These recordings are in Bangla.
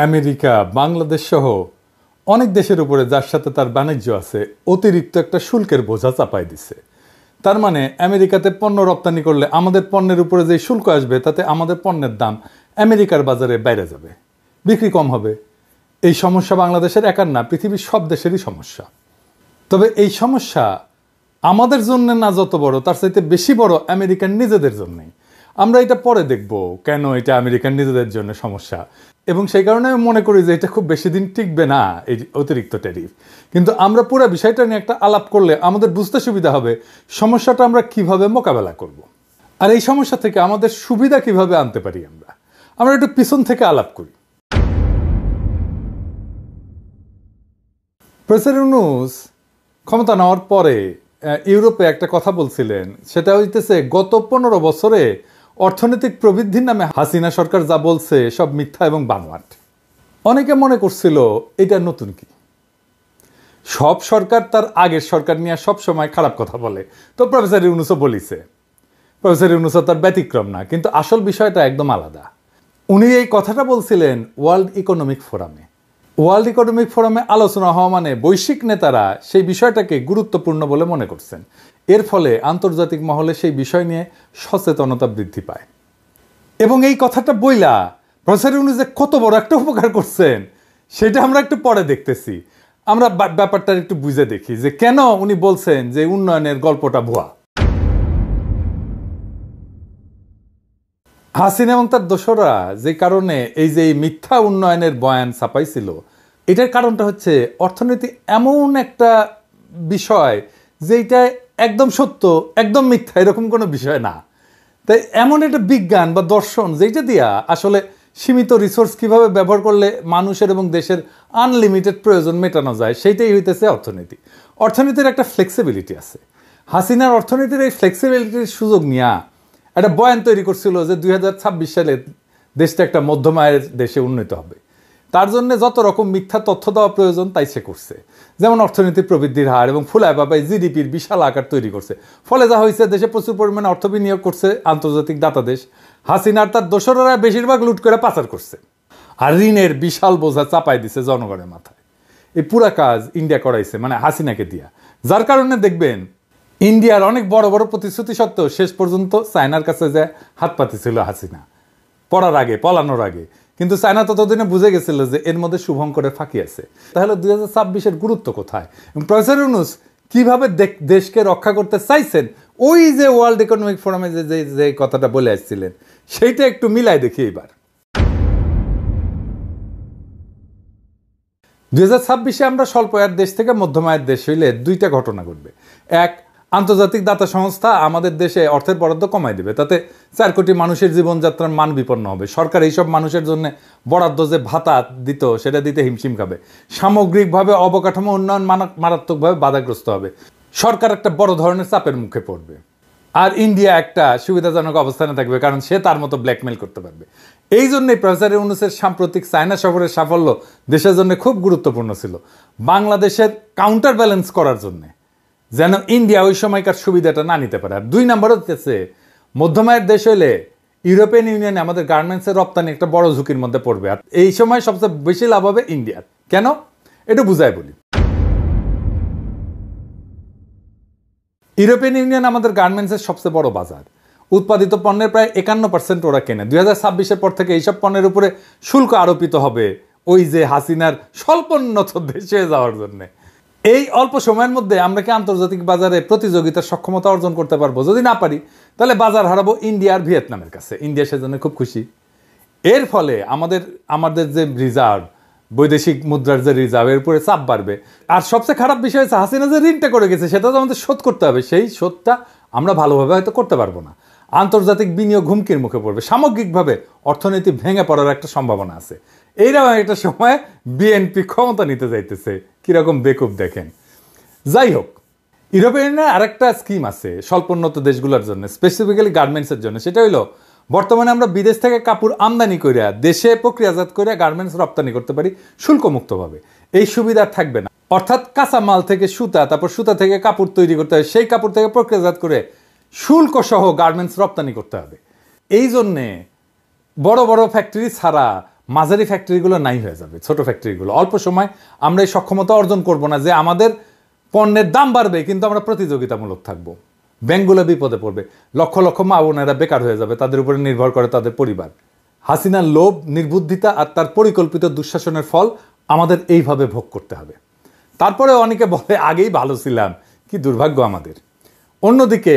আমেরিকা, বাংলাদেশ সহ অনেক দেশের উপরে যার সাথে তার বাণিজ্য আছে অতিরিক্ত একটা শুল্কের বোঝা চাপায় দিছে। তার মানে আমেরিকাতে পণ্য রপ্তানি করলে আমাদের পণ্যের উপরে যে শুল্ক আসবে তাতে আমাদের পণ্যের দাম আমেরিকার বাজারে বাইরে যাবে, বিক্রি কম হবে। এই সমস্যা বাংলাদেশের একার না, পৃথিবীর সব দেশেরই সমস্যা। তবে এই সমস্যা আমাদের জন্য না যত বড়, তার চাইতে বেশি বড় আমেরিকান নিজেদের জন্যই। আমরা এটা পরে দেখব কেন এটা আমেরিকান নিজেদের জন্য সমস্যা, এবং সেই কারণে আমি মনে করি যে এটা খুব বেশি দিন টিকবে না এই অতিরিক্ত ট্যারিফ। কিন্তু আমরা পুরো বিষয়টা নিয়ে একটা আলাপ করলে আমাদের বুঝতে সুবিধা হবে সমস্যাটা আমরা কিভাবে মোকাবেলা করব, আর এই সমস্যা থেকে আমাদের সুবিধা কিভাবে আনতে পারি। আমরা একটু পিছন থেকে আলাপ করি। প্রেসিডেন্ট ইউনূস ক্ষমতা নেওয়ার পরে ইউরোপে একটা কথা বলছিলেন, সেটা হইতেছে গত 15 বছরে অর্থনৈতিক প্রবৃদ্ধির নামে হাসিনা সরকার যা বলছে সব মিথ্যা এবং বানোয়াট। অনেকে মনে করছিল এটা নতুন কি, সব সরকার তার আগের সরকার নিয়ে সব সময় খারাপ কথা বলে, তো প্রফেসর ইউনূসও বলিছে। প্রফেসর ইউনূসও তার ব্যতিক্রম না, কিন্তু আসল বিষয়টা একদম আলাদা। উনি এই কথাটা বলছিলেন ওয়ার্ল্ড ইকোনমিক ফোরামে। ওয়ার্ল্ড ইকোনমিক ফোরামে আলোচনা হওয়া মানে বৈশ্বিক নেতারা সেই বিষয়টাকে গুরুত্বপূর্ণ বলে মনে করছেন। এর ফলে আন্তর্জাতিক মহলে সেই বিষয় নিয়ে সচেতনতা বৃদ্ধি পায়। এবং এই কথাটা বইলা প্রফেসর ইউনূস যে কত বড় একটা উপকার করছেন সেটা আমরা একটু পরে দেখতেছি। আমরা ব্যাপারটা একটু বুঝে দেখি যে কেন উনি বলছেন যে উন্নয়নের গল্পটা ভুয়া। হাসিনা এবং তার দোসররা যে কারণে এই যে মিথ্যা উন্নয়নের বয়ান ছাপাইছিল, এটার কারণটা হচ্ছে অর্থনীতি এমন একটা বিষয় যেটা একদম সত্য একদম মিথ্যা এরকম কোনো বিষয় না। তাই এমন একটা বিজ্ঞান বা দর্শন যেটা দিয়া আসলে সীমিত রিসোর্স কিভাবে ব্যবহার করলে মানুষের এবং দেশের আনলিমিটেড প্রয়োজন মেটানো যায়, সেইটাই হইতেছে অর্থনীতি। অর্থনীতির একটা ফ্লেক্সিবিলিটি আছে। হাসিনার অর্থনীতির এই ফ্লেক্সিবিলিটির সুযোগ নিয়ে একটা বয়ান তৈরি করছিল যে 2026 সালে দেশটা একটা মধ্যম আয়ের দেশে উন্নীত হবে। তার জন্য যত রকম মিথ্যা তথ্য দেওয়া প্রয়োজন তাই সে করছে। যেমন অর্থনীতির প্রবৃদ্ধির হার এবং ফুলায় বাবায় জিডিপির বিশাল আকার তৈরি করছে। ফলে যা হয়েছে, দেশে প্রচুর পরিমাণে অর্থ বিনিয়োগ করছে আন্তর্জাতিক দাতা দেশ। হাসিনার তার দোসররা বেশিরভাগ লুট করে পাচার করছে, আর ঋণের বিশাল বোঝা চাপাই দিছে জনগণের মাথায়। এই পুরা কাজ ইন্ডিয়া করাইছে, মানে হাসিনাকে দিয়া। যার কারণে দেখবেন ইন্ডিয়ার অনেক বড় বড় প্রতিশ্রুতি সত্ত্বেও শেষ পর্যন্ত চায়নার কাছে যে হাত পাতিছিল হাসিনা পলানোর আগে। কিন্তু চায়না ততদিনে বুঝে গেছিল যে এর মধ্যে শুভঙ্করের ফাঁকি আছে। তাহলে 2026-এর গুরুত্ব কোথায়? প্রফেসর ইউনূস কিভাবে দেশকে রক্ষা করতে চাইছেন, ওই যে ওয়ার্ল্ড ইকোনমিক ফোরামে যে কথাটা বলে আসছিলেন সেইটা একটু মিলাই দেখি এবার। 2026-এ আমরা স্বল্প আয়ের দেশ থেকে মধ্যম আয়ের দেশ হইলে দুইটা ঘটনা ঘটবে। এক, আন্তর্জাতিক দাতা সংস্থা আমাদের দেশে অর্থের বরাদ্দ কমাই দেবে, তাতে 4 কোটি মানুষের জীবনযাত্রার মান বিপন্ন হবে। সরকার এইসব মানুষের জন্য বরাদ্দ যে ভাতা দিত সেটা দিতে হিমশিম খাবে। সামগ্রিকভাবে অবকাঠামো উন্নয়ন মারাত্মকভাবে বাধাগ্রস্ত হবে। সরকার একটা বড় ধরনের চাপের মুখে পড়বে। আর ইন্ডিয়া একটা সুবিধাজনক অবস্থানে থাকবে, কারণ সে তার মতো ব্ল্যাকমেল করতে পারবে। এই জন্যই প্রফেসর ইউনূসের সাম্প্রতিক চায়না সফরের সাফল্য দেশের জন্য খুব গুরুত্বপূর্ণ ছিল, বাংলাদেশের কাউন্টার ব্যালেন্স করার জন্য, যেন ইন্ডিয়া ওই সময়কার সুবিধাটা না নিতে পারে। আর 2 নম্বর হচ্ছে মধ্যম আয়ের দেশ হইলে ইউরোপিয়ান ইউনিয়নে আমাদের গার্মেন্টসের রপ্তানি একটা বড় ঝুঁকির মধ্যে পড়বে। আর এই সময় সবচেয়ে বেশি লাভ হবে ইন্ডিয়ার। কেন? এটা বুঝাই বলি। ইউরোপিয়ান ইউনিয়ন আমাদের গার্মেন্টসের সবচেয়ে বড় বাজার। উৎপাদিত পণ্যের প্রায় 51% ওরা কেনে। 2026-এর পর থেকে এইসব পণ্যের উপরে শুল্ক আরোপিত হবে, ওই যে হাসিনার স্বল্পোন্নত দেশে যাওয়ার জন্য। এই অল্প সময়ের মধ্যে আমরা কি আন্তর্জাতিক বাজারে প্রতিযোগিতার সক্ষমতা অর্জন করতে পারবো? যদি না পারি তাহলে বাজার হারাবো ইন্ডিয়া আর ভিয়েতনামের কাছে। ইন্ডিয়া সেজন্য খুব খুশি। এর ফলে আমাদের যে রিজার্ভ, বৈদেশিক মুদ্রার যে রিজার্ভ, এর উপরে চাপ বাড়বে। আর সবচেয়ে খারাপ বিষয় হচ্ছে হাসিনা যে ঋণটা করে গেছে সেটা তো আমাদের শোধ করতে হবে। সেই শোধটা আমরা ভালোভাবে হয়তো করতে পারবো না। আন্তর্জাতিক বিনিয়োগ হুমকির মুখে পড়বে। সামগ্রিকভাবে অর্থনীতি ভেঙে পড়ার একটা সম্ভাবনা আছে। এইরকম একটা সময় বিএনপি ক্ষমতা নিতে যাইতেছে, কিরকম বেকুব দেখেন। যাই হোক, ইউরোপিয়ানের আরেকটা স্কিম আছে স্বল্পোন্নত দেশগুলোর জন্য, স্পেসিফিক্যালি গার্মেন্টসের জন্য। সেটা হইলো বর্তমানে আমরা বিদেশ থেকে কাপড় আমদানি করিয়া দেশে প্রক্রিয়াজাত করিয়া গার্মেন্টস রপ্তানি করতে পারি শুল্কমুক্তভাবে। এই সুবিধা থাকবে না। অর্থাৎ কাঁচামাল থেকে সুতা, তারপর সুতা থেকে কাপড় তৈরি করতে হবে, সেই কাপড় থেকে প্রক্রিয়াজাত করে শুল্ক সহ গার্মেন্টস রপ্তানি করতে হবে। এই জন্যে বড় বড় ফ্যাক্টরি ছাড়া মাঝারি ফ্যাক্টরিগুলো নাই হয়ে যাবে, ছোট ফ্যাক্টরিগুলো। অল্প সময় আমরা এই সক্ষমতা অর্জন করব না যে আমাদের পণ্যের দাম বাড়বে কিন্তু আমরা প্রতিযোগিতামূলক থাকবো। ব্যাংকগুলো বিপদে পড়বে, লক্ষ লক্ষ মা বোনেরা বেকার হয়ে যাবে, তাদের উপরে নির্ভর করে তাদের পরিবার। হাসিনার লোভ, নির্বুদ্ধিতা আর তার পরিকল্পিত দুঃশাসনের ফল আমাদের এইভাবে ভোগ করতে হবে। তারপরে অনেকে বলে আগেই ভালো ছিলাম, কি দুর্ভাগ্য আমাদের। অন্যদিকে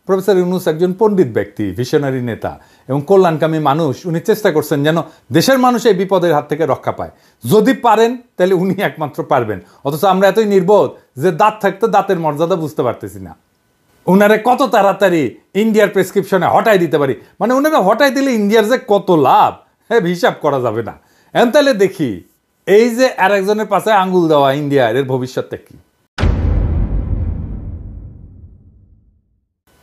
প্রফেসর ইউনূস একজন পণ্ডিত ব্যক্তি, ভিশনারি নেতা এবং কল্যাণকামী মানুষ। উনি চেষ্টা করছেন যেন দেশের মানুষ এই বিপদের হাত থেকে রক্ষা পায়। যদি পারেন তাহলে উনি একমাত্র পারবেন, অথচ আমরা এতই নির্বোধ যে দাঁত থাকতে দাঁতের মর্যাদা বুঝতে পারতেছি না। উনারে কত তাড়াতাড়ি ইন্ডিয়ার প্রেসক্রিপশনে হটাই দিতে পারি, মানে উনারা হটাই দিলে ইন্ডিয়ার যে কত লাভ হিসাব করা যাবে না। এখন তাহলে দেখি এই যে আর একজনের পাশে আঙ্গুল দেওয়া ইন্ডিয়ার, এর ভবিষ্যৎটা কি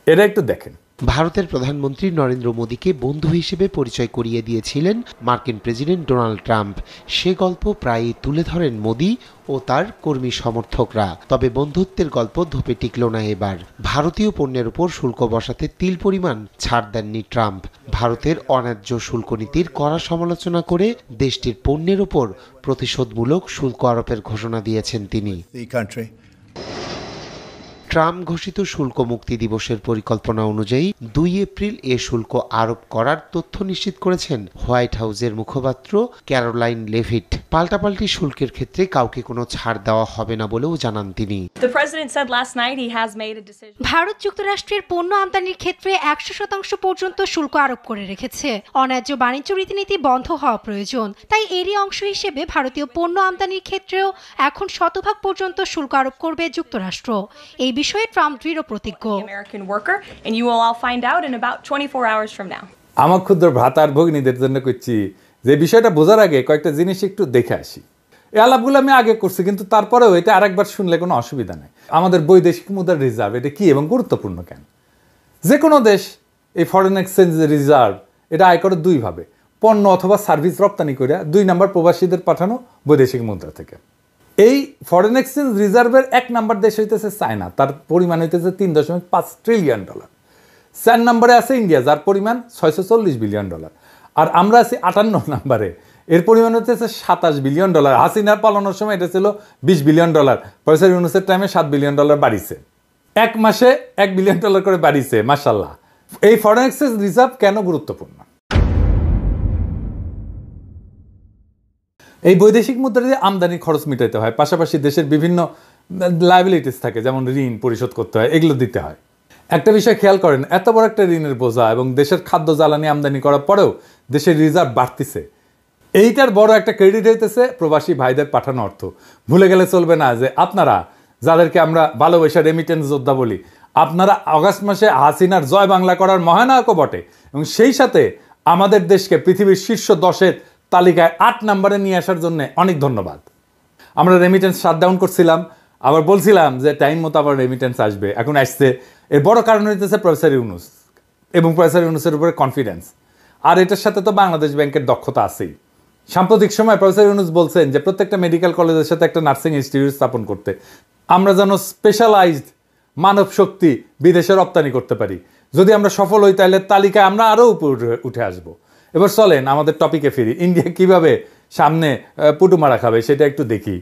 এটা একটু দেখেন। ভারতের প্রধানমন্ত্রী নরেন্দ্র মোদীকে বন্ধু হিসেবে পরিচয় করিয়ে দিয়েছিলেন মার্কিন প্রেসিডেন্ট ডোনাল্ড ট্রাম্প। সে গল্প প্রায়ই তুলে ধরেন মোদী ও তার কর্মী সমর্থকরা। তবে বন্ধুত্বের গল্প ধোপে টিকল না এবার। ভারতীয় পণ্যের উপর শুল্ক বসাতে তিল পরিমাণ ছাড় দেননি ট্রাম্প। ভারতের অন্যায্য শুল্ক নীতির কড়া সমালোচনা করে দেশটির পণ্যের উপর প্রতিশোধমূলক শুল্ক আরোপের ঘোষণা দিয়েছেন তিনি। ট্রাম্প ঘোষিত শুল্ক মুক্তি দিবসের পরিকল্পনা অনুযায়ী 2 এপ্রিল এ শুল্ক আরোপ করার তথ্য নিশ্চিত করেছেন হোয়াইট হাউসের মুখপাত্র ক্যারোলাইন লেভিট। পাল্টাপাল্টি শুল্কের ক্ষেত্রে কাউকে কোনো ছাড় দেওয়া হবে না বলেও জানান তিনি। ভারত যুক্তরাষ্ট্রের পণ্য আমদানির ক্ষেত্রে 100% পর্যন্ত শুল্ক আরোপ করে রেখেছে। অন্যায্য বাণিজ্য রীতিনীতি বন্ধ হওয়া প্রয়োজন, তাই এরই অংশ হিসেবে ভারতীয় পণ্য আমদানির ক্ষেত্রেও এখন 100% পর্যন্ত শুল্ক আরোপ করবে যুক্তরাষ্ট্র। এই বিষয়ে ট্রাম্প দৃঢ় প্রতিজ্ঞ। আমার ক্ষুদ্র ভ্রাতার ভগ্নীদের জন্য করছি যে বিষয়টা বোঝার আগে কয়েকটা জিনিস একটু দেখে আসি। এই আলাপগুলো আমি আগে করছি, কিন্তু তারপরেও এটা আরেকবার শুনলে কোনো অসুবিধা নেই। আমাদের বৈদেশিক মুদ্রার রিজার্ভ এটা কি এবং গুরুত্বপূর্ণ কেন? যে কোনো দেশ এই ফরেন এক্সচেঞ্জ রিজার্ভ এটা আয় করে দুইভাবে, পণ্য অথবা সার্ভিস রপ্তানি করে, 2 নম্বর প্রবাসীদের পাঠানো বৈদেশিক মুদ্রা থেকে। এই ফরেন এক্সচেঞ্জ রিজার্ভের 1 নম্বর দেশ হইতেছে চায়না, তার পরিমাণ হইতেছে $3.5 ট্রিলিয়ন। 4 নম্বরে আছে ইন্ডিয়া, যার পরিমাণ $640 বিলিয়ন। আর আমরা আছি 58 নম্বরে, এর পরিমাণ হচ্ছে $27 বিলিয়ন। হাসিনার পালানোর সময় এটা ছিল $20 বিলিয়ন। প্রফেসর ইউনূসের টাইমে $7 বিলিয়ন বাড়িছে, 1 মাসে $1 বিলিয়ন করে বাড়িছে, মাশাআল্লাহ। এই ফরেন এক্সচেঞ্জ রিজার্ভ কেন গুরুত্বপূর্ণ? এই বৈদেশিক মুদ্রা দিয়ে আমদানি খরচ মিটাইতে হয়, পাশাপাশি দেশের বিভিন্ন লায়াবিলিটিস থাকে, যেমন ঋণ পরিশোধ করতে হয়, এগুলো দিতে হয়। একটা বিষয় খেয়াল করেন, এত বড় একটা ঋণের বোঝা এবং দেশের খাদ্য জ্বালানি আমদানি করার পরেও দেশের রিজার্ভ বাড়তিছে। এইটার বড় একটা ক্রেডিট হইতেছে প্রবাসী ভাইদের পাঠানো অর্থ। ভুলে গেলে চলবে না যে আপনারা, যাদেরকে আমরা ভালোবাসা রেমিটেন্স যোদ্ধা বলি, আপনারা আগস্ট মাসে হাসিনার জয় বাংলা করার মহানায়কও বটে, এবং সেই সাথে আমাদের দেশকে পৃথিবীর শীর্ষ 10-এর তালিকায় 8 নম্বরে নিয়ে আসার জন্য অনেক ধন্যবাদ। আমরা রেমিটেন্স শাটডাউন করছিলাম, আবার বলছিলাম যে টাইম মতো আবার রেমিটেন্স আসবে, এখন আসছে। এর বড় কারণ হইতেছে প্রফেসর ইউনূস এবং প্রফেসর ইউনূসের উপরে কনফিডেন্স। আর এটার সাথে তো বাংলাদেশ ব্যাংকের দক্ষতা আছেই। সাম্প্রতিক সময় প্রফেসর ইউনূস বলছেন যে প্রত্যেকটা মেডিকেল কলেজের সাথে একটা নার্সিং ইনস্টিটিউট স্থাপন করতে, আমরা যেন স্পেশালাইজড মানব শক্তি বিদেশে রপ্তানি করতে পারি। যদি আমরা সফল হই তাহলে তালিকায় আমরা আরও উপরে উঠে আসবো। এবার চলেন আমাদের টপিকে ফিরি। ইন্ডিয়া কিভাবে সামনে পুটু মারা খাবে সেটা একটু দেখি।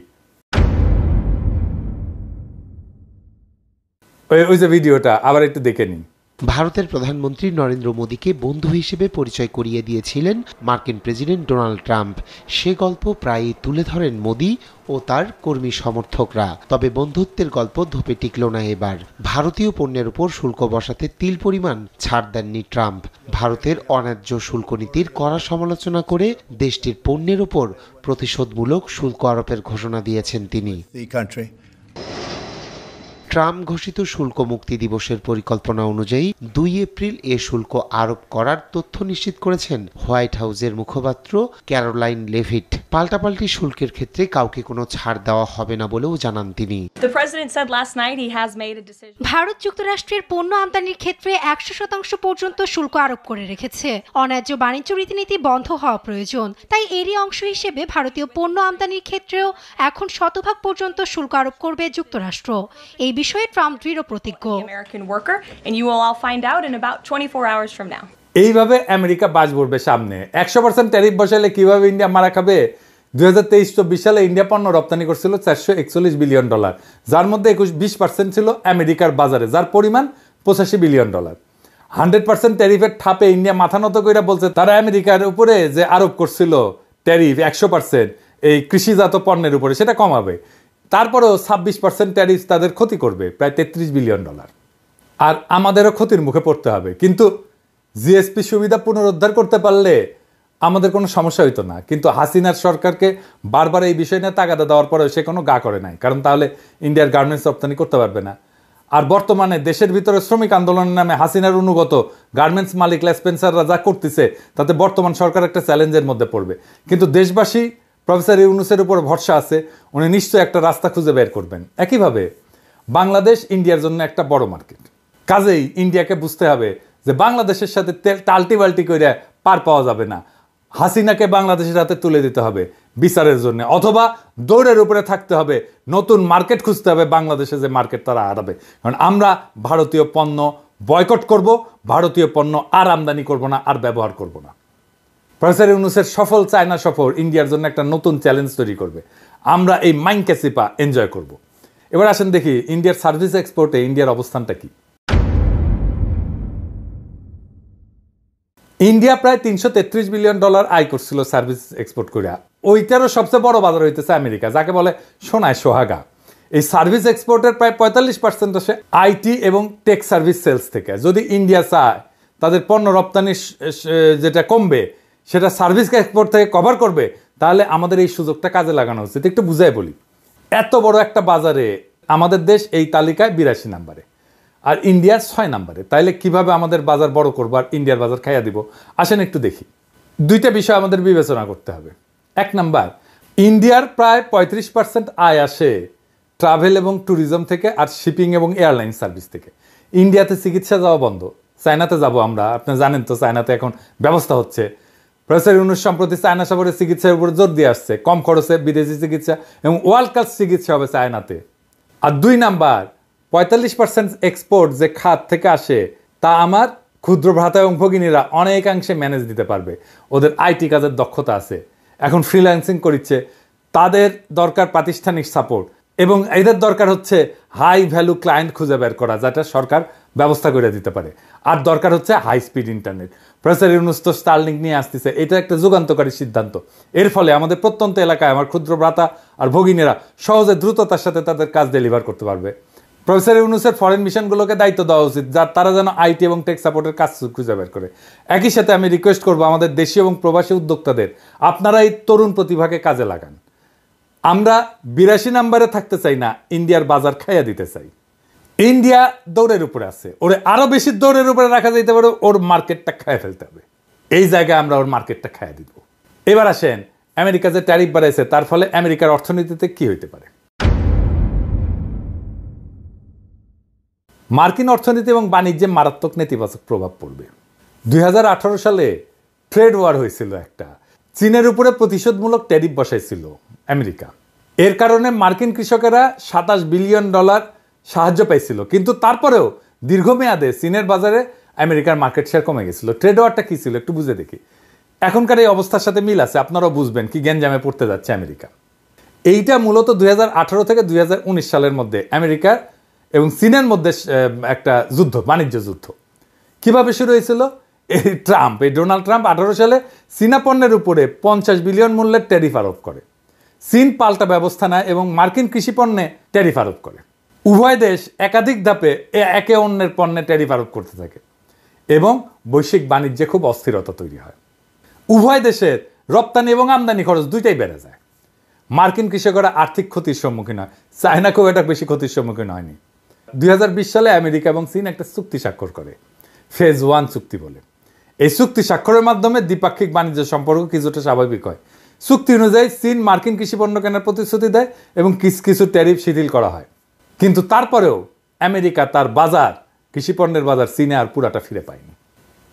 ওই যে ভিডিওটা আবার একটু দেখে নিন। ভারতের প্রধানমন্ত্রী নরেন্দ্র মোদীকে বন্ধু হিসেবে পরিচয় করিয়ে দিয়েছিলেন মার্কিন প্রেসিডেন্ট ডোনাল্ড ট্রাম্প। সে গল্প প্রায়ই তুলে ধরেন মোদী ও তার কর্মী সমর্থকরা। তবে বন্ধুত্বের গল্প ধোপে টিকল না এবার। ভারতীয় পণ্যের উপর শুল্ক বসাতে তিল পরিমাণ ছাড় দেননি ট্রাম্প। ভারতের অন্যায্য শুল্ক নীতির কড়া সমালোচনা করে দেশটির পণ্যের উপর প্রতিশোধমূলক শুল্ক আরোপের ঘোষণা দিয়েছেন তিনি। ট্রাম্প ঘোষিত শুল্ক মুক্তি দিবসের পরিকল্পনা অনুযায়ী 2 এপ্রিল এ শুল্ক আরোপ করার তথ্য নিশ্চিত করেছেন হোয়াইট হাউসের মুখপাত্র ক্যারোলাইন লেভিট। পাল্টাপাল্টি শুল্কের ক্ষেত্রে কাউকে কোনো ছাড় দেওয়া হবে না বলেও জানান তিনি। ভারত যুক্তরাষ্ট্রের পণ্য আমদানির ক্ষেত্রে 100% পর্যন্ত শুল্ক আরোপ করে রেখেছে। অন্যায্য বাণিজ্য রীতিনীতি বন্ধ হওয়া প্রয়োজন, তাই এরই অংশ হিসেবে ভারতীয় পণ্য আমদানির ক্ষেত্রেও এখন 100% পর্যন্ত শুল্ক আরোপ করবে যুক্তরাষ্ট্র। এই বিষয়ে ট্রাম্প দৃঢ় প্রতিজ্ঞ। এইভাবে আমেরিকা বাজ পড়বে সামনে। 100% ট্যারিফ বসালে কিভাবে ইন্ডিয়া মারা খাবে? 2023-24 সালে ইন্ডিয়া পণ্য রপ্তানি করছিল $441 বিলিয়ন, যার মধ্যে 20% ছিল আমেরিকার বাজারে, যার পরিমাণ $85 বিলিয়ন। 100% ট্যারিফের ঠাপে ইন্ডিয়া মাথা নত করে বলছে তারা আমেরিকার উপরে যে আরোপ করছিল ট্যারিফ 100% এই কৃষিজাত পণ্যের উপরে, সেটা কমাবে। তারপরেও 26% ট্যারিফ তাদের ক্ষতি করবে, প্রায় $33 বিলিয়ন। আর আমাদেরও ক্ষতির মুখে পড়তে হবে। কিন্তু জিএসপি সুবিধা পুনরুদ্ধার করতে পারলে আমাদের কোনো সমস্যা হইতো না। কিন্তু হাসিনার সরকারকে বারবার এই বিষয় নিয়ে তাগাদা দেওয়ার পরেও সে কোনো গা করে নাই, কারণ তাহলে ইন্ডিয়ার গার্মেন্টস রপ্তানি করতে পারবে না। আর বর্তমানে দেশের ভিতরে শ্রমিক আন্দোলনের নামে হাসিনার অনুগত গার্মেন্টস মালিক স্পেন্সাররা যা করতেছে তাতে বর্তমান সরকার একটা চ্যালেঞ্জের মধ্যে পড়বে। কিন্তু দেশবাসী প্রফেসর ইউনূসের উপর ভরসা আছে, উনি নিশ্চয়ই একটা রাস্তা খুঁজে বের করবেন। একইভাবে বাংলাদেশ ইন্ডিয়ার জন্য একটা বড় মার্কেট, কাজেই ইন্ডিয়াকে বুঝতে হবে যে বাংলাদেশের সাথে টাল্টি বাল্টি করে পার পাওয়া যাবে না। হাসিনাকে বাংলাদেশের হাতে তুলে দিতে হবে বিচারের জন্য, অথবা দৌড়ের উপরে থাকতে হবে, নতুন মার্কেট খুঁজতে হবে বাংলাদেশে, যে মার্কেট তারা হারাবে। কারণ আমরা ভারতীয় পণ্য বয়কট করব, ভারতীয় পণ্য আর আমদানি করব না, আর ব্যবহার করব না। প্রফেসর ইউনূসের সফল চায়না সফর ইন্ডিয়ার জন্য একটা নতুন চ্যালেঞ্জ তৈরি করবে। আমরা এই মাইনকাসিপা এনজয় করব। এবার আসেন দেখি ইন্ডিয়ার সার্ভিস এক্সপোর্টে ইন্ডিয়ার অবস্থানটা কি। ইন্ডিয়া প্রায় $333 বিলিয়ন আয় করছিল সার্ভিস এক্সপোর্ট করে। ওইটারও সবচেয়ে বড় বাজার হইতেছে আমেরিকা, যাকে বলে সোনায় সোহাগা। এই সার্ভিস এক্সপোর্টের প্রায় 45% আসে আইটি এবং টেক সার্ভিস সেলস থেকে। যদি ইন্ডিয়া চায় তাদের পণ্য রপ্তানি যেটা কমবে সেটা সার্ভিস এক্সপোর্ট থেকে কভার করবে, তাহলে আমাদের এই সুযোগটা কাজে লাগানো উচিত। একটু বুঝাই বলি, এত বড় একটা বাজারে আমাদের দেশ এই তালিকায় 82 নম্বরে আর ইন্ডিয়ার 6 নম্বরে। তাইলে কিভাবে আমাদের বাজার বড় করবো আর ইন্ডিয়ার বাজার খাইয়া দিব? আসেন একটু দেখি। দুইটা বিষয় আমাদের বিবেচনা করতে হবে। 1 নাম্বার, ইন্ডিয়ার প্রায় 35% আয় আসে ট্রাভেল এবং ট্যুরিজম থেকে, আর শিপিং এবং এয়ারলাইন সার্ভিস থেকে। ইন্ডিয়াতে চিকিৎসা যাওয়া বন্ধ, চায়নাতে যাব আমরা। আপনি জানেন তো চায়নাতে এখন ব্যবস্থা হচ্ছে। প্রফেসর ইউনূস সম্প্রতি চায়না সফরে চিকিৎসার উপর জোর দিয়ে আসছে, কম খরচে বিদেশি চিকিৎসা এবং ওয়ার্ল্ড ক্লাস চিকিৎসা হবে চায়নাতে। আর 2 নাম্বার, 45% এক্সপোর্ট যে খাত থেকে আসে তা আমার ক্ষুদ্র ভ্রাতা এবং ভগিনীরা অনেকাংশে ম্যানেজ দিতে পারবে। ওদের আইটি কাজের দক্ষতা আছে, এখন ফ্রিল্যান্সিং করছে। তাদের দরকার প্রাতিষ্ঠানিক সাপোর্ট, এবং এদের দরকার হচ্ছে হাই ভ্যালু ক্লায়েন্ট খুঁজে বের করা, যেটা সরকার ব্যবস্থা করে দিতে পারে। আর দরকার হচ্ছে high speed internet. Professor Yunus তো স্টারলিংক নিয়ে আসতেছে, এটা একটা যুগান্তকারী সিদ্ধান্ত। এর ফলে আমাদের প্রত্যন্ত এলাকায় আমার ক্ষুদ্র ভ্রাতা আর ভগিনীরা সহজে দ্রুততার সাথে তাদের কাজ ডেলিভার করতে পারবে। প্রফেসর ইউনূসের ফরেন মিশনগুলোকে দায়িত্ব দেওয়া উচিত, যার তারা যেন আইটি এবং টেক সাপোর্টের কাজ খুঁজে বের করে। একই সাথে আমি রিকোয়েস্ট করবো আমাদের দেশীয় এবং প্রবাসী উদ্যোক্তাদের, আপনারা এই তরুণ প্রতিভাকে কাজে লাগান। আমরা 82 নম্বরে থাকতে চাই না, ইন্ডিয়ার বাজার খাইয়া দিতে চাই। ইন্ডিয়া দৌড়ের উপরে আছে, ওরে আরো বেশি দৌড়ের উপরে রাখা যাইতে পারে, ওর মার্কেটটা খাইয়া ফেলতে হবে। এই জায়গায় আমরা ওর মার্কেটটা খাইয়া দিব। এবার আসেন, আমেরিকা যে ট্যারিফ বাড়াইছে তার ফলে আমেরিকার অর্থনীতিতে কি হইতে পারে। মার্কিন অর্থনীতি এবং বাণিজ্যে মারাত্মক নেতিবাচক প্রভাব পড়বে। 2018 সালে ট্রেড ওয়ার হয়েছিল একটা, চীনের উপরে প্রতিশোধমূলক ট্যারিফ বসাইছিল আমেরিকা। এর কারণে মার্কিন কৃষকেরা $27 বিলিয়ন সাহায্য পাইছিল, কিন্তু তারপরেও দীর্ঘমেয়াদে চীনের বাজারে আমেরিকার মার্কেট শেয়ার কমে গেছিল। ট্রেড ওয়ারটা কি ছিল একটু বুঝে দেখি। এখনকার এই অবস্থার সাথে মিল আছে, আপনারাও বুঝবেন কি গ্যাঞ্জামে পড়তে যাচ্ছে আমেরিকা। এইটা মূলত 2018 থেকে 2019 সালের মধ্যে আমেরিকা এবং চীনের মধ্যে একটা যুদ্ধ, বাণিজ্য যুদ্ধ। কিভাবে শুরু হয়েছিল? এই ডোনাল্ড ট্রাম্প 18 সালে চীনা পণ্যের উপরে 50 বিলিয়ন মূল্যের ট্যারিফ আরোপ করে। চীন পাল্টা ব্যবস্থা নেয় এবং মার্কিন কৃষি পণ্যে ট্যারিফ আরোপ করে। উভয় দেশ একাধিক ধাপে একে অন্যের পণ্যে ট্যারিফ আরোপ করতে থাকে এবং বৈশ্বিক বাণিজ্যে খুব অস্থিরতা তৈরি হয়। উভয় দেশের রপ্তানি এবং আমদানি খরচ দুইটাই বেড়ে যায়। মার্কিন কৃষকরা আর্থিক ক্ষতির সম্মুখীন হয়, চায়না খুব একটা বেশি ক্ষতির সম্মুখীন হয়নি। 2020 সালে আমেরিকা এবং চীন একটা চুক্তি স্বাক্ষর করে, ফেজ 1 চুক্তি বলে। এই চুক্তি স্বাক্ষরের মাধ্যমে দ্বিপাক্ষিক বাণিজ্য সম্পর্ক কিছুটা স্বাভাবিক হয়। চুক্তি অনুযায়ী চীন মার্কিন কৃষি পণ্য কেনার প্রতিশ্রুতি দেয় এবং কিছু ট্যারিফ শিথিল করা হয়। কিন্তু তারপরেও আমেরিকা তার বাজার, কৃষি পণ্যের বাজার চীনে আর পুরাটা ফিরে পায়নি।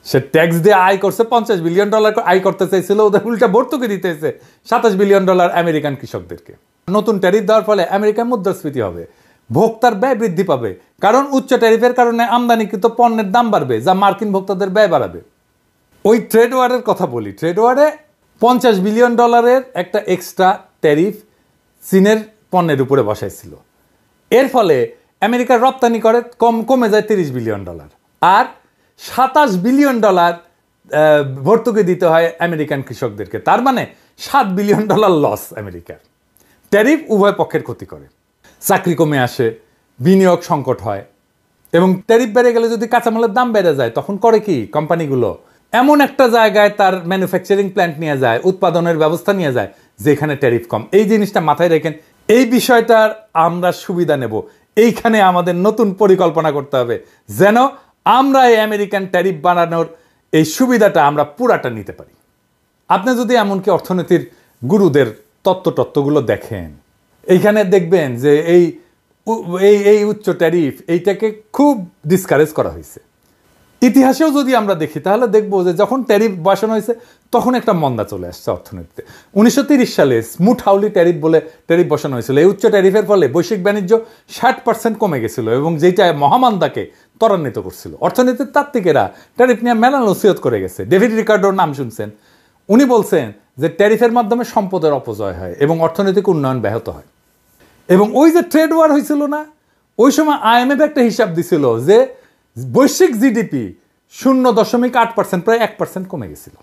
সে ট্যাক্স দিয়ে আয় করছে, $50 বিলিয়ন আয় করতে চাইছিল, ওদের উল্টা ভর্তুকি দিতে হয়েছে $27 বিলিয়ন আমেরিকান কৃষকদেরকে। নতুন ট্যারিফ দেওয়ার ফলে আমেরিকার মুদ্রাস্ফীতি হবে, ভোক্তার ব্যয় বৃদ্ধি পাবে, কারণ উচ্চ ট্যারিফের কারণে আমদানিকৃত পণ্যের দাম বাড়বে, যা মার্কিন ভোক্তাদের ব্যয় বাড়াবে। ওই ট্রেড ওয়ারের কথা বলি। ট্রেড ওয়ারে $50 বিলিয়ন একটা এক্সট্রা ট্যারিফ চীনের পণ্যের উপরে বসাইছিল। এর ফলে আমেরিকার রপ্তানি করে কমে যায় $30 বিলিয়ন, আর $27 বিলিয়ন ভর্তুকি দিতে হয় আমেরিকান কৃষকদেরকে। তার মানে $7 বিলিয়ন লস আমেরিকার। ট্যারিফ উভয় পক্ষের ক্ষতি করে, চাকরি কমে আসে, বিনিয়োগ সংকট হয়, এবং ট্যারিফ বেড়ে গেলে যদি কাঁচামালের দাম বেড়ে যায় তখন করে কি কোম্পানিগুলো এমন একটা জায়গায় তার ম্যানুফ্যাকচারিং প্ল্যান্ট নিয়ে যায়, উৎপাদনের ব্যবস্থা নিয়ে যায় যেখানে ট্যারিফ কম। এই জিনিসটা মাথায় রেখেন, এই বিষয়টার আমরা সুবিধা নেব। এইখানে আমাদের নতুন পরিকল্পনা করতে হবে যেন আমরা এই আমেরিকান ট্যারিফ বানানোর এই সুবিধাটা আমরা পুরাটা নিতে পারি। আপনি যদি এমনকি অর্থনীতির গুরুদের তত্ত্বগুলো দেখেন, এইখানে দেখবেন যে এই উচ্চ ট্যারিফ এইটাকে খুব ডিসকারেজ করা হয়েছে। ইতিহাসেও যদি আমরা দেখি তাহলে দেখবো যে যখন ট্যারিফ বসানো হয়েছে তখন একটা মন্দা চলে আসছে অর্থনীতিতে। 1930 সালে স্মুথ হাউলি ট্যারিফ বলে ট্যারিফ বসানো হয়েছিল। এই উচ্চ ট্যারিফের ফলে বৈশ্বিক বাণিজ্য 60% কমে গেছিল এবং যেটা মহামন্দাকে ত্বরান্বিত করছিল। অর্থনীতির তাত্ত্বিকেরা ট্যারিফ নিয়ে মেলা নসিহত করে গেছে। ডেভিড রিকার্ডোর নাম শুনছেন। উনি বলছেন যে ট্যারিফের মাধ্যমে সম্পদের অপচয় হয় এবং অর্থনৈতিক উন্নয়ন ব্যাহত হয়। এবং ওই যে ট্রেড ওয়ার হয়েছিল না, ওই সময় IMF একটা হিসাব দিছিল যে বৈশ্বিক জিডিপি 0.8%, প্রায় 1% কমে গেছিল।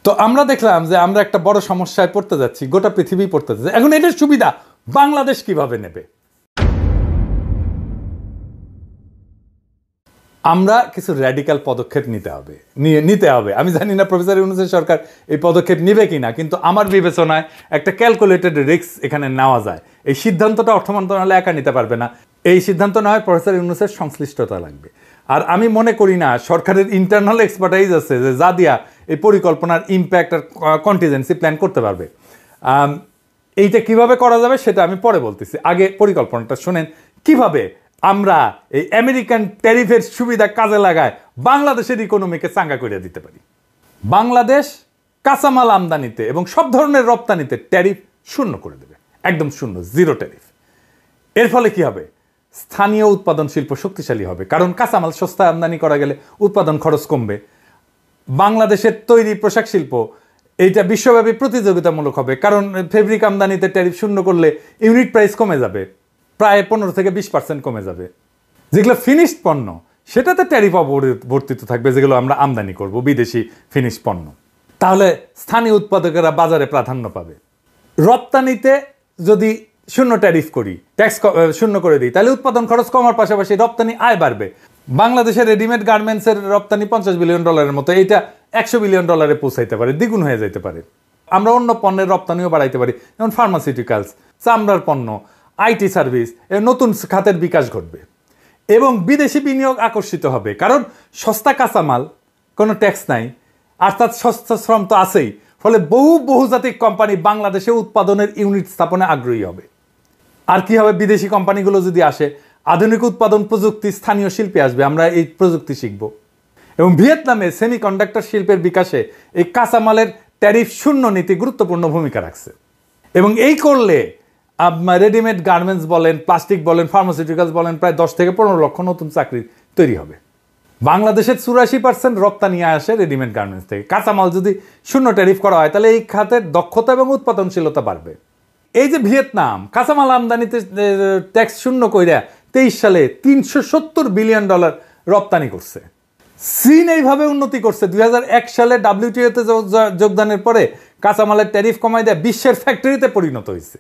তো আমরা দেখলাম যে আমরা একটা বড় সমস্যায় পড়তে যাচ্ছি, গোটা পৃথিবী পড়তে যাচ্ছে। এখন এটার সুবিধা বাংলাদেশ কিভাবে নেবে? আমরা কিছু র্যাডিক্যাল পদক্ষেপ নিতে হবে। আমি জানি না প্রফেসর ইউনূসের সরকার এই পদক্ষেপ নিবে কিনা, কিন্তু আমার বিবেচনায় একটা ক্যালকুলেটেড রিস্ক এখানে নেওয়া যায়। এই সিদ্ধান্তটা অর্থ মন্ত্রণালয় একা নিতে পারবে না। এই সিদ্ধান্ত নেওয়ায় প্রফেসর ইউনূসের সংশ্লিষ্টতা লাগবে। আর আমি মনে করি না সরকারের ইন্টারনাল এক্সপার্টাইজ আছে যে যা দিয়া এই পরিকল্পনার ইম্প্যাক্ট আর কন্টিজেন্সি প্ল্যান করতে পারবে। এইটা কিভাবে করা যাবে সেটা আমি পরে বলতেছি, আগে পরিকল্পনাটা শোনেন কিভাবে আমরা এই আমেরিকান ট্যারিফের সুবিধা কাজে লাগায় বাংলাদেশের ইকোনমিকে চাঙ্গা করে দিতে পারি। বাংলাদেশ কাঁচামাল আমদানিতে এবং সব ধরনের রপ্তানিতে ট্যারিফ শূন্য করে দেবে, একদম শূন্য, জিরো ট্যারিফ। এর ফলে কি হবে? স্থানীয় উৎপাদন শিল্প শক্তিশালী হবে, কারণ কাঁচামাল সস্তায় আমদানি করা গেলে উৎপাদন খরচ কমবে। বাংলাদেশের তৈরি পোশাক শিল্প এইটা বিশ্বব্যাপী প্রতিযোগিতামূলক হবে, কারণ ফেব্রিক আমদানিতে ট্যারিফ শূন্য করলে ইউনিট প্রাইস কমে যাবে, প্রায় 15 থেকে 20% কমে যাবে। যেগুলো ফিনিশড পণ্য সেটাতে ট্যারিফ অবর্তিত থাকবে, যেগুলো আমরা আমদানি করব বিদেশি ফিনিশড পণ্য। তাহলে স্থানীয় উৎপাদকেরা বাজারে প্রাধান্য পাবে। রপ্তানিতে যদি শূন্য ট্যারিফ করি, ট্যাক্স শূন্য করে দিই, তাহলে উৎপাদন খরচ কমার পাশাপাশি রপ্তানি আয় বাড়বে। বাংলাদেশের রেডিমেড গার্মেন্টসের রপ্তানি $50 বিলিয়ন মতো, এইটা $100 বিলিয়ন পৌঁছাইতে পারে, দ্বিগুণ হয়ে যেতে পারে। আমরা অন্য পণ্যের রপ্তানিও বাড়াইতে পারি, যেমন ফার্মাসিউটিক্যালস, চামড়ার পণ্য, আইটি সার্ভিস, এর নতুন খাতের বিকাশ ঘটবে এবং বিদেশি বিনিয়োগ আকর্ষিত হবে, কারণ সস্তা কাঁচামাল, কোনো ট্যাক্স নাই, অর্থাৎ সস্তা শ্রম তো আছেই। ফলে বহুজাতিক কোম্পানি বাংলাদেশে উৎপাদনের ইউনিট স্থাপনে আগ্রহী হবে। আর কি হবে? বিদেশি কোম্পানিগুলো যদি আসে, আধুনিক উৎপাদন প্রযুক্তি স্থানীয় শিল্পে আসবে, আমরা এই প্রযুক্তি শিখব। এবং ভিয়েতনামে সেমিকন্ডাক্টর শিল্পের বিকাশে এই কাঁচামালের ট্যারিফ শূন্য নীতি গুরুত্বপূর্ণ ভূমিকা রাখছে। এবং এই করলে রেডিমেড গার্মেন্টস বলেন, প্লাস্টিক বলেন, ফার্মাসিউটিক্যালস বলেন, প্রায় 10 থেকে 15 লক্ষ নতুন চাকরি তৈরি হবে। বাংলাদেশের 84% রপ্তানি আসে রেডিমেড গার্মেন্টস থেকে। কাঁচামাল যদি শূন্য ট্যারিফ করা হয় তাহলে এই খাতের দক্ষতা এবং উৎপাদনশীলতা বাড়বে। এই যে ভিয়েতনাম কাঁচামাল আমদানিতে ট্যাক্স শূন্য কইরা 23 সালে $370 বিলিয়ন রপ্তানি করছে। চীন এইভাবে উন্নতি করছে। 2001 সালে WTO-তে যোগদানের পরে কাঁচামালের ট্যারিফ কমাই দেয় বিশ্বের ফ্যাক্টরিতে পরিণত হয়েছে।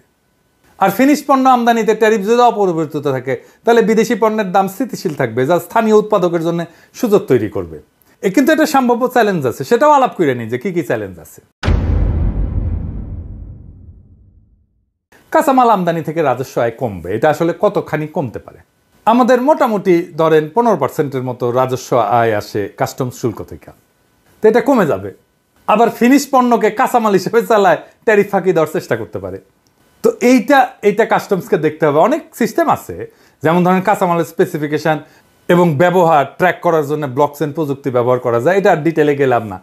আর ফিনিশ পণ্য আমদানিতে ট্যারিফ যদি অপরিবর্তিত থাকে তাহলে বিদেশি পণ্যের দাম স্থিতিশীল থাকবে, যা স্থানীয় উৎপাদকের জন্য সুযোগ তৈরি করবে। কিন্তু এটা সম্ভাব্য চ্যালেঞ্জ আছে, সেটাও আলাপ করে নিই যে কি কি চ্যালেঞ্জ আছে। কাঁচামাল আমদানি থেকে রাজস্ব আয় কমবে, এটা আসলে কতখানি কমতে পারে? আমাদের মোটামুটি ধরেন 15%-এর মতো রাজস্ব আয় আসে কাস্টমস শুল্ক থেকে, তো এটা কমে যাবে। আবার ফিনিশ পণ্যকে কাঁচামাল হিসেবে চালায় ট্যারিফ ফাঁকি দেওয়ার চেষ্টা করতে পারে। তো এইটা কাস্টমসকে দেখতে হবে। অনেক সিস্টেম আছে, যেমন ধরেন কাঁচামালের স্পেসিফিকেশন এবং ব্যবহার ট্র্যাক করার জন্য ব্লকচেন প্রযুক্তি ব্যবহার করা যায়, এটা আর ডিটেলে গেলাম না।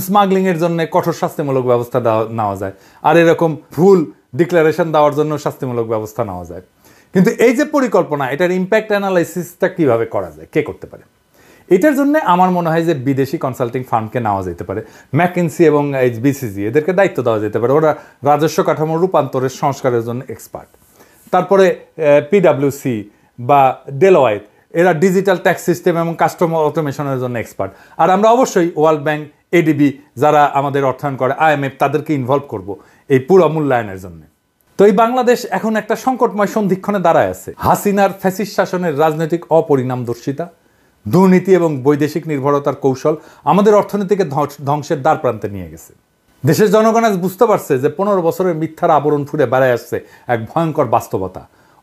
স্মাগলিংয়ের জন্য কঠোর শাস্তিমূলক ব্যবস্থা নেওয়া যায়, আর এরকম ভুল ডিক্লারেশন দেওয়ার জন্য শাস্তিমূলক ব্যবস্থা নেওয়া যায়। কিন্তু এই যে পরিকল্পনা, এটার ইম্প্যাক্ট অ্যানালাইসিসটা কিভাবে করা যায়, কে করতে পারে? এটার জন্য আমার মনে হয় যে বিদেশি কনসাল্টিং ফার্মকে নেওয়া যেতে পারে, ম্যাকিনসি এবং বিসিসি এদেরকে দায়িত্ব দেওয়া যেতে পারে। ওরা রাজস্ব কাঠামো রূপান্তরের সংস্কারের জন্য এক্সপার্ট। তারপরে পিডাব্লিউসি বা ডেলয়েট, এরা ডিজিটাল ট্যাক্স সিস্টেম এবং কাস্টমার অটোমেশনের জন্য এক্সপার্ট। আর আমরা অবশ্যই ওয়ার্ল্ড ব্যাংক, এডিবি যারা আমাদের অর্থায়ন করে, IMF, তাদেরকে ইনভলভ করব এই পুরো মূল্যায়নের জন্য। তো এই বাংলাদেশ এখন একটা সংকটময় সন্ধিক্ষণে দাঁড়ায় আছে। হাসিনার ফ্যাসিস্ট শাসনের রাজনৈতিক অপরিণামদর্শিতা, দুর্নীতি এবং বৈদেশিক নির্ভরতার কৌশল আমাদের অর্থনীতিকে ধ্বংসের দ্বার প্রান্তে নিয়ে গেছে। দেশের জনগণ আজ বুঝতে পারছে যে 15 বছরের মিথ্যার আবরণ ফুঁড়ে বেড়ায় আসছে এক ভয়ঙ্কর বাস্তবতা,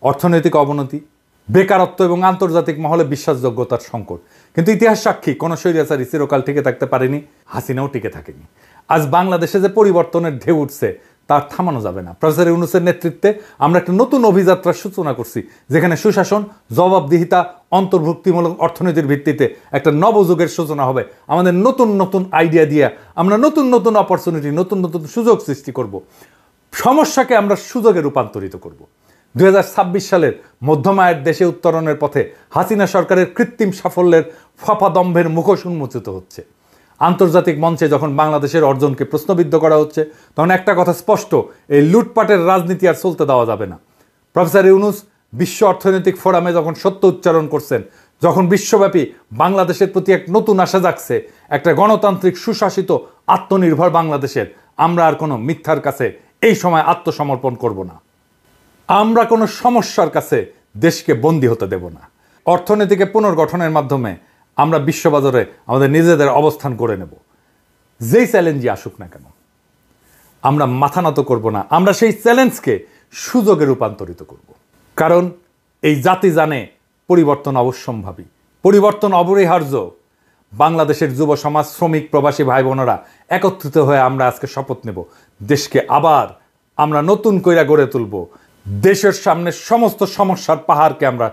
অর্থনৈতিক অবনতি, বেকারত্ব এবং আন্তর্জাতিক মহলে বিশ্বাসযোগ্যতার সংকট। কিন্তু ইতিহাস সাক্ষী, কোনো স্বৈরাচারী চিরকাল টিকে থাকতে পারেনি, হাসিনাও টিকে থাকেনি। আজ বাংলাদেশে যে পরিবর্তনের ঢেউ উঠছে তার থামানো যাবে না। প্রফেসর ইউনূসের নেতৃত্বে আমরা একটা নতুন অভিযাত্রার সূচনা করছি, যেখানে সুশাসন, জবাবদিহিতা, অন্তর্ভুক্তিমূলক অর্থনীতির ভিত্তিতে একটা নবযুগের সূচনা হবে। আমাদের নতুন নতুন আইডিয়া দিয়ে আমরা নতুন নতুন অপরচুনিটি, নতুন নতুন সুযোগ সৃষ্টি করব। সমস্যাকে আমরা সুযোগে রূপান্তরিত করব। 2026 সালের মধ্যম আয়ের দেশে উত্তরণের পথে হাসিনা সরকারের কৃত্রিম সাফল্যের ফাঁপাদম্ভের মুখোশ উন্মোচিত হচ্ছে। আন্তর্জাতিক মঞ্চে যখন বাংলাদেশের অর্জনকে প্রশ্নবিদ্ধ করা হচ্ছে, তখন একটা কথা স্পষ্ট, এই লুটপাটের রাজনীতি আর চলতে দেওয়া যাবে না। প্রফেসর ইউনূস বিশ্ব অর্থনৈতিক ফোরামে যখন সত্য উচ্চারণ করছেন, যখন বিশ্বব্যাপী বাংলাদেশের প্রতি এক নতুন আশা জাগছে, একটা গণতান্ত্রিক, সুশাসিত, আত্মনির্ভর বাংলাদেশের, আমরা আর কোনো মিথ্যার কাছে এই সময় আত্মসমর্পণ করব না। আমরা কোনো সমস্যার কাছে দেশকে বন্দী হতে দেব না। অর্থনীতিকে পুনর্গঠনের মাধ্যমে আমরা বিশ্ববাজারে আমাদের নিজেদের অবস্থান করে নেব। যেই চ্যালেঞ্জই আসুক না কেন আমরা মাথা নত করব না। আমরা সেই চ্যালেঞ্জকে সুযোগে রূপান্তরিত করব। কারণ এই জাতি জানে পরিবর্তন অবশ্যম্ভাবী, পরিবর্তন অপরিহার্য। বাংলাদেশের যুব সমাজ, শ্রমিক, প্রবাসী ভাই বোনেরা একত্রিত হয়ে আমরা আজকে শপথ নেব, দেশকে আবার আমরা নতুন কইরা গড়ে তুলব। দেশের সামনে সমস্ত সমস্যার পাহাড়কে আমরা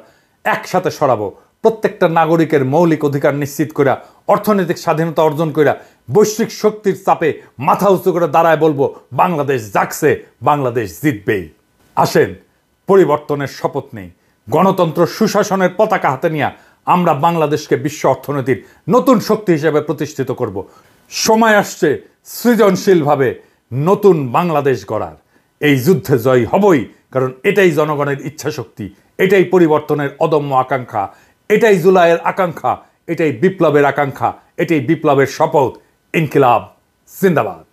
একসাথে সরাবো। প্রত্যেকটা নাগরিকের মৌলিক অধিকার নিশ্চিত করে, অর্থনৈতিক স্বাধীনতা অর্জন করে, বৈশ্বিক শক্তির চাপে মাথা উঁচু করে দাঁড়ায় বলবো, বাংলাদেশ জাগছে, বাংলাদেশ জিতবেই। আসেন পরিবর্তনের শপথ নেই, গণতন্ত্র, সুশাসনের পতাকা হাতে নিয়ে আমরা বাংলাদেশকে বিশ্ব অর্থনীতির নতুন শক্তি হিসেবে প্রতিষ্ঠিত করব। সময় আসছে সৃজনশীলভাবে নতুন বাংলাদেশ গড়ার। এই যুদ্ধে জয় হবই, কারণ এটাই জনগণের ইচ্ছাশক্তি, এটাই পরিবর্তনের অদম্য আকাঙ্ক্ষা, এটাই জুলাইয়ের আকাঙ্ক্ষা, এটাই বিপ্লবের আকাঙ্ক্ষা, এটাই বিপ্লবের শপথ। ইনকিলাব জিন্দাবাদ।